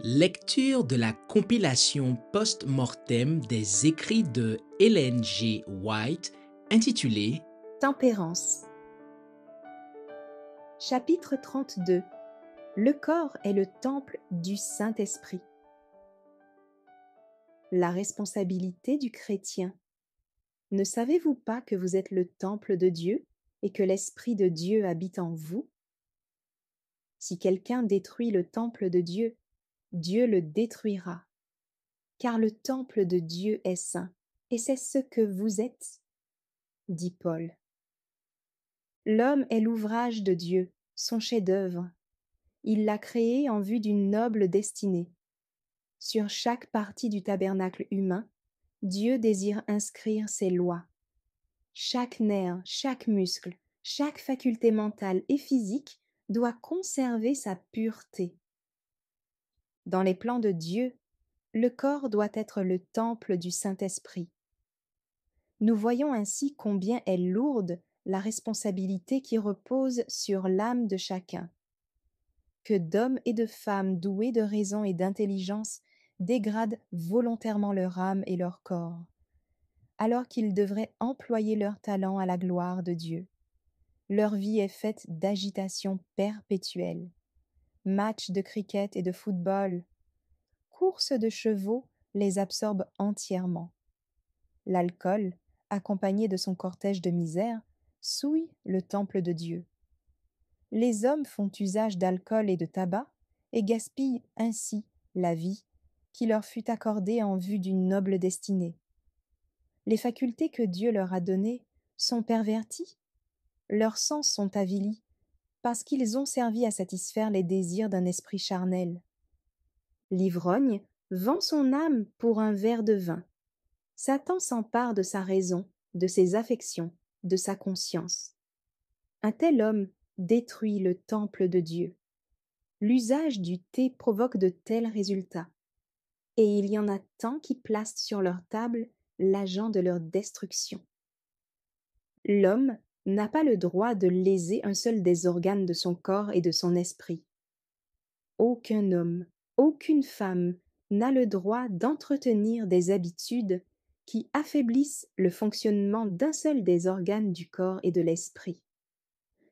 Lecture de la compilation post-mortem des écrits de Ellen G. White intitulée Tempérance. Chapitre 32. Le corps est le temple du Saint-Esprit. La responsabilité du chrétien. Ne savez-vous pas que vous êtes le temple de Dieu et que l'Esprit de Dieu habite en vous? Si quelqu'un détruit le temple de Dieu, Dieu le détruira. Car le temple de Dieu est saint, et c'est ce que vous êtes, dit Paul. L'homme est l'ouvrage de Dieu, son chef-d'œuvre. Il l'a créé en vue d'une noble destinée. Sur chaque partie du tabernacle humain, Dieu désire inscrire ses lois. Chaque nerf, chaque muscle, chaque faculté mentale et physique doit conserver sa pureté. Dans les plans de Dieu, le corps doit être le temple du Saint-Esprit. Nous voyons ainsi combien est lourde la responsabilité qui repose sur l'âme de chacun. Que d'hommes et de femmes doués de raison et d'intelligence dégradent volontairement leur âme et leur corps, alors qu'ils devraient employer leur talent à la gloire de Dieu. Leur vie est faite d'agitation perpétuelle. Matchs de cricket et de football, courses de chevaux les absorbent entièrement. L'alcool, accompagné de son cortège de misère, souille le temple de Dieu. Les hommes font usage d'alcool et de tabac et gaspillent ainsi la vie qui leur fut accordée en vue d'une noble destinée. Les facultés que Dieu leur a données sont perverties, leurs sens sont avilis, parce qu'ils ont servi à satisfaire les désirs d'un esprit charnel. L'ivrogne vend son âme pour un verre de vin. Satan s'empare de sa raison, de ses affections, de sa conscience. Un tel homme détruit le temple de Dieu. L'usage du thé provoque de tels résultats, et il y en a tant qui placent sur leur table l'agent de leur destruction. L'homme n'a pas le droit de léser un seul des organes de son corps et de son esprit. Aucun homme, aucune femme n'a le droit d'entretenir des habitudes qui affaiblissent le fonctionnement d'un seul des organes du corps et de l'esprit.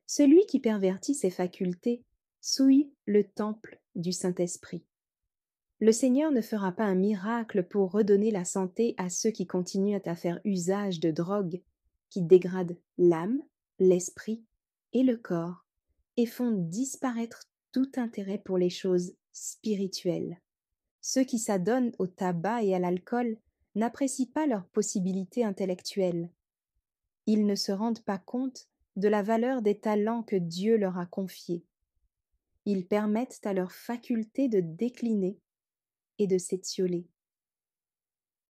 Celui qui pervertit ses facultés souille le temple du Saint-Esprit. Le Seigneur ne fera pas un miracle pour redonner la santé à ceux qui continuent à faire usage de drogues qui dégradent l'âme, l'esprit et le corps et font disparaître tout intérêt pour les choses spirituelles. Ceux qui s'adonnent au tabac et à l'alcool n'apprécient pas leurs possibilités intellectuelles. Ils ne se rendent pas compte de la valeur des talents que Dieu leur a confiés. Ils permettent à leurs facultés de décliner et de s'étioler.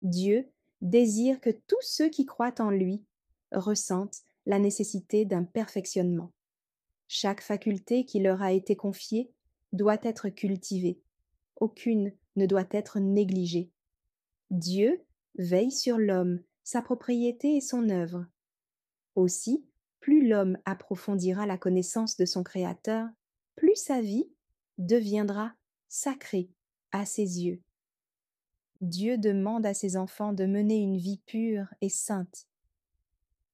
Dieu désire que tous ceux qui croient en lui ressentent la nécessité d'un perfectionnement. Chaque faculté qui leur a été confiée doit être cultivée. Aucune ne doit être négligée. Dieu veille sur l'homme, sa propriété et son œuvre. Aussi, plus l'homme approfondira la connaissance de son Créateur, plus sa vie deviendra sacrée à ses yeux. Dieu demande à ses enfants de mener une vie pure et sainte.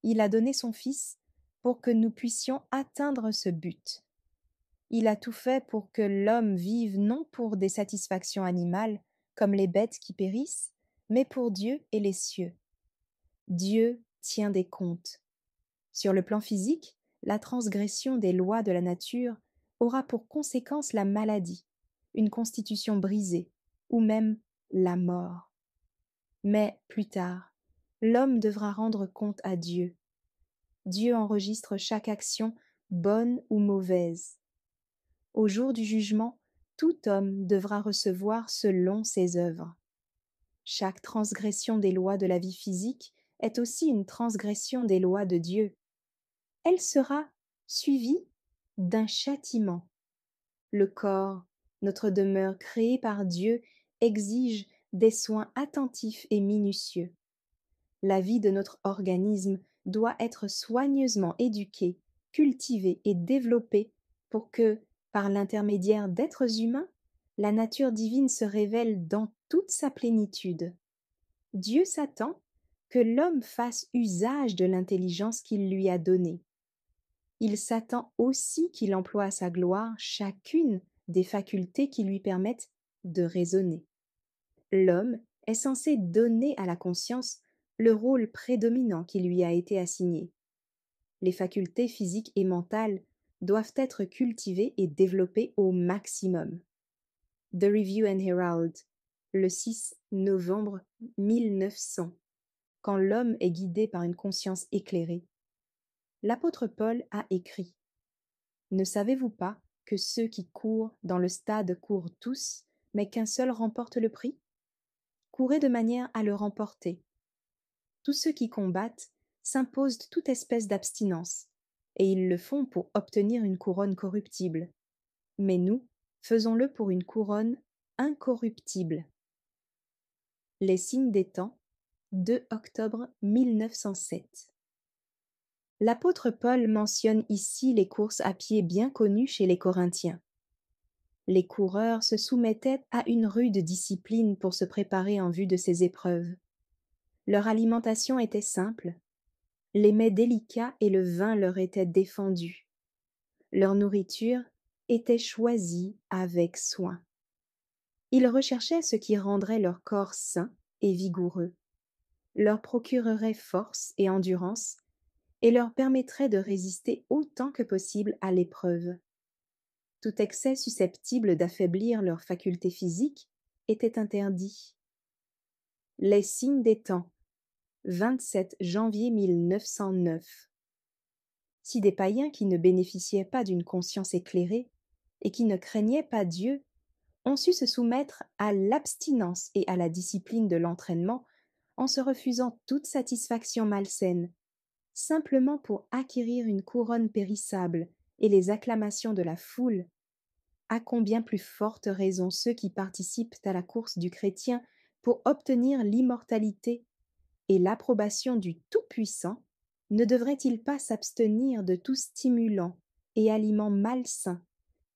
Il a donné son Fils pour que nous puissions atteindre ce but. Il a tout fait pour que l'homme vive non pour des satisfactions animales, comme les bêtes qui périssent, mais pour Dieu et les cieux. Dieu tient des comptes. Sur le plan physique, la transgression des lois de la nature aura pour conséquence la maladie, une constitution brisée, ou même la mort. Mais plus tard, l'homme devra rendre compte à Dieu. Dieu enregistre chaque action, bonne ou mauvaise. Au jour du jugement, tout homme devra recevoir selon ses œuvres. Chaque transgression des lois de la vie physique est aussi une transgression des lois de Dieu. Elle sera suivie d'un châtiment. Le corps, notre demeure créée par Dieu, exige des soins attentifs et minutieux. La vie de notre organisme doit être soigneusement éduquée, cultivée et développée pour que, par l'intermédiaire d'êtres humains, la nature divine se révèle dans toute sa plénitude. Dieu s'attend que l'homme fasse usage de l'intelligence qu'il lui a donnée. Il s'attend aussi qu'il emploie à sa gloire chacune des facultés qui lui permettent de raisonner. L'homme est censé donner à la conscience le rôle prédominant qui lui a été assigné. Les facultés physiques et mentales doivent être cultivées et développées au maximum. The Review and Herald, le 6 novembre 1900, quand l'homme est guidé par une conscience éclairée. L'apôtre Paul a écrit: « Ne savez-vous pas que ceux qui courent dans le stade courent tous, mais qu'un seul remporte le prix? Courez de manière à le remporter. Tous ceux qui combattent s'imposent toute espèce d'abstinence, et ils le font pour obtenir une couronne corruptible. Mais nous, faisons-le pour une couronne incorruptible. » Les signes des temps, 2 octobre 1907. L'apôtre Paul mentionne ici les courses à pied bien connues chez les Corinthiens. Les coureurs se soumettaient à une rude discipline pour se préparer en vue de ces épreuves. Leur alimentation était simple. Les mets délicats et le vin leur étaient défendus. Leur nourriture était choisie avec soin. Ils recherchaient ce qui rendrait leur corps sain et vigoureux, leur procurerait force et endurance, et leur permettrait de résister autant que possible à l'épreuve. Tout excès susceptible d'affaiblir leurs facultés physiques était interdit. Les signes des temps, 27 janvier 1909. Si des païens qui ne bénéficiaient pas d'une conscience éclairée et qui ne craignaient pas Dieu ont su se soumettre à l'abstinence et à la discipline de l'entraînement en se refusant toute satisfaction malsaine, simplement pour acquérir une couronne périssable et les acclamations de la foule, à combien plus forte raison ceux qui participent à la course du chrétien pour obtenir l'immortalité et l'approbation du Tout-Puissant ne devraient-ils pas s'abstenir de tout stimulant et aliment malsain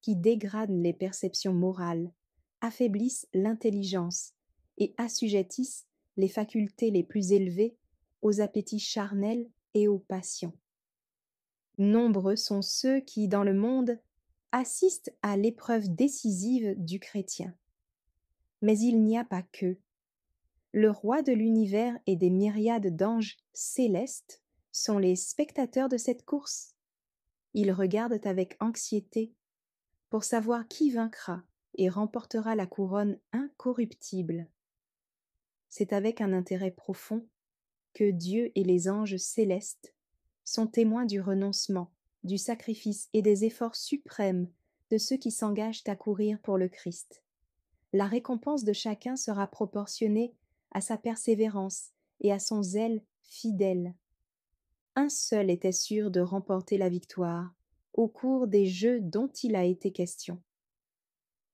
qui dégradent les perceptions morales, affaiblissent l'intelligence et assujettissent les facultés les plus élevées aux appétits charnels et aux passions. Nombreux sont ceux qui, dans le monde, assistent à l'épreuve décisive du chrétien. Mais il n'y a pas qu'eux. Le roi de l'univers et des myriades d'anges célestes sont les spectateurs de cette course. Ils regardent avec anxiété pour savoir qui vaincra et remportera la couronne incorruptible. C'est avec un intérêt profond que Dieu et les anges célestes sont témoins du renoncement, du sacrifice et des efforts suprêmes de ceux qui s'engagent à courir pour le Christ. La récompense de chacun sera proportionnée à sa persévérance et à son zèle fidèle. Un seul était sûr de remporter la victoire au cours des jeux dont il a été question.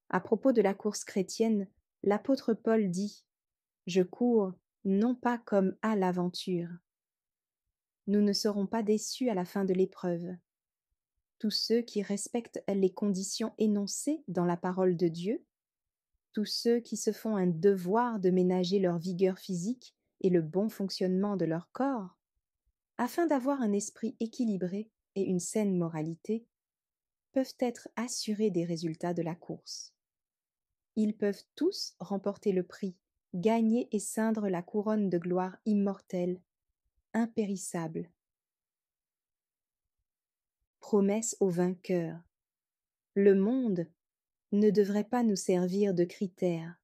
À propos de la course chrétienne, l'apôtre Paul dit: « Je cours non pas comme à l'aventure. » Nous ne serons pas déçus à la fin de l'épreuve. Tous ceux qui respectent les conditions énoncées dans la parole de Dieu, tous ceux qui se font un devoir de ménager leur vigueur physique et le bon fonctionnement de leur corps, afin d'avoir un esprit équilibré et une saine moralité, peuvent être assurés des résultats de la course. Ils peuvent tous remporter le prix, gagner et ceindre la couronne de gloire immortelle, impérissable. Promesse aux vainqueurs. Le monde ne devrait pas nous servir de critère.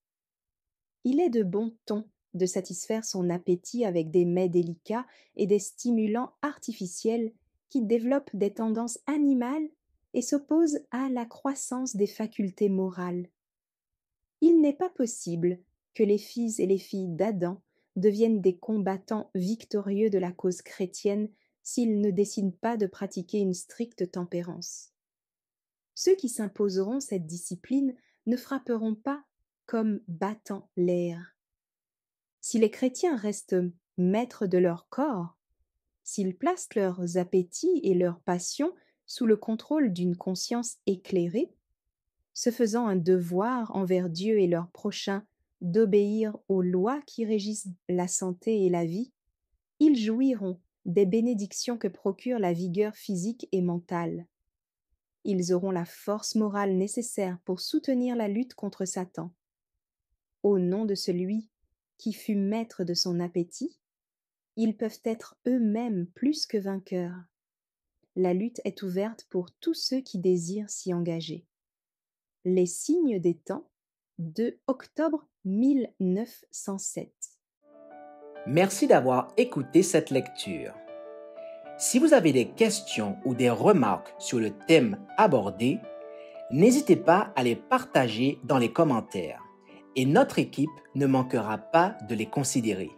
Il est de bon ton de satisfaire son appétit avec des mets délicats et des stimulants artificiels qui développent des tendances animales et s'opposent à la croissance des facultés morales. Il n'est pas possible que les fils et les filles d'Adam deviennent des combattants victorieux de la cause chrétienne s'ils ne décident pas de pratiquer une stricte tempérance. Ceux qui s'imposeront cette discipline ne frapperont pas comme battant l'air. Si les chrétiens restent maîtres de leur corps, s'ils placent leurs appétits et leurs passions sous le contrôle d'une conscience éclairée, se faisant un devoir envers Dieu et leur prochain d'obéir aux lois qui régissent la santé et la vie, ils jouiront des bénédictions que procure la vigueur physique et mentale. Ils auront la force morale nécessaire pour soutenir la lutte contre Satan. Au nom de celui qui fut maître de son appétit, ils peuvent être eux-mêmes plus que vainqueurs. La lutte est ouverte pour tous ceux qui désirent s'y engager. Les signes des temps, 2 octobre 1907. Merci d'avoir écouté cette lecture. Si vous avez des questions ou des remarques sur le thème abordé, n'hésitez pas à les partager dans les commentaires et notre équipe ne manquera pas de les considérer.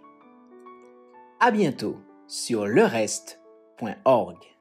À bientôt sur lereste.org.